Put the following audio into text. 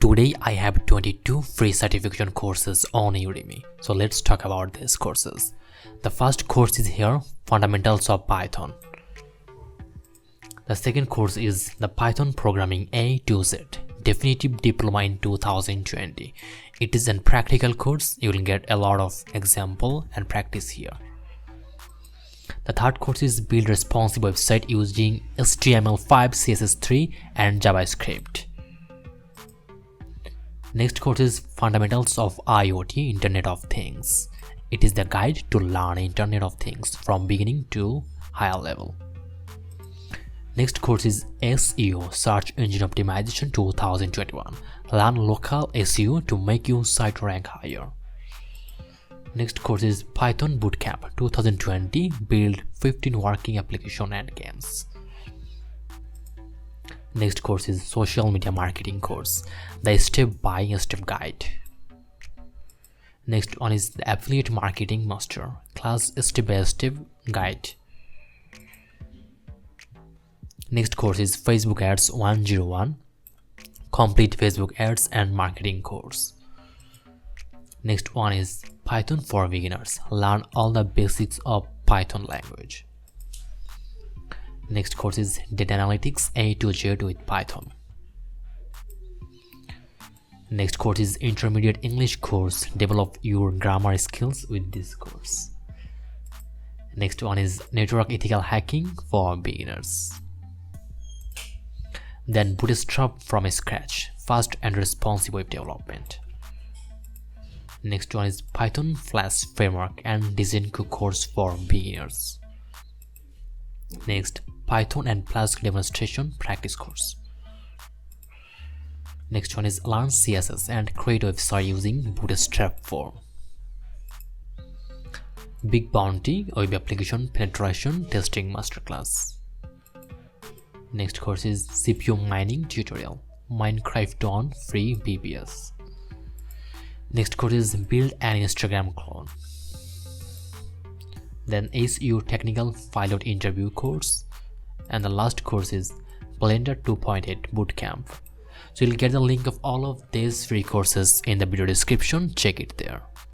Today I have 22 free certification courses on Udemy. So let's talk about these courses. The first course is here, Fundamentals of Python. The second course is the Python Programming A to Z, Definitive Diploma in 2020. It is a practical course. You will get a lot of example and practice here. The third course is Build Responsive Website using HTML5, CSS3 and JavaScript. Next course is Fundamentals of IoT, Internet of Things. It is the guide to learn Internet of Things from beginning to higher level. Next course is SEO, Search Engine Optimization 2021. Learn local SEO to make your site rank higher. Next course is Python Bootcamp 2020. Build 15 working application and games. Next course is Social Media Marketing course, the step-by-step guide. Next one is the Affiliate Marketing Master class, step-by-step guide. Next course is Facebook Ads 101, complete Facebook ads and marketing course. Next one is Python for beginners, learn all the basics of Python language. Next course is Data Analytics A to Z with Python. Next course is Intermediate English course, develop your grammar skills with this course. Next one is Network Ethical Hacking for beginners. Then Bootstrap from scratch, fast and responsive web development. Next one is Python Flask framework and Django course for beginners. Next, Python and Flask demonstration practice course. Next one is Learn CSS and create a website using Bootstrap 4. Big Bounty Web Application Penetration Testing Masterclass. Next course is CPU Mining Tutorial, Minecraft on Free BBS. Next course is Build an Instagram clone. Then SEO Technical Pilot Interview course. And the last course is Blender 2.8 Bootcamp. So you'll get the link of all of these free courses in the video description. Check it there.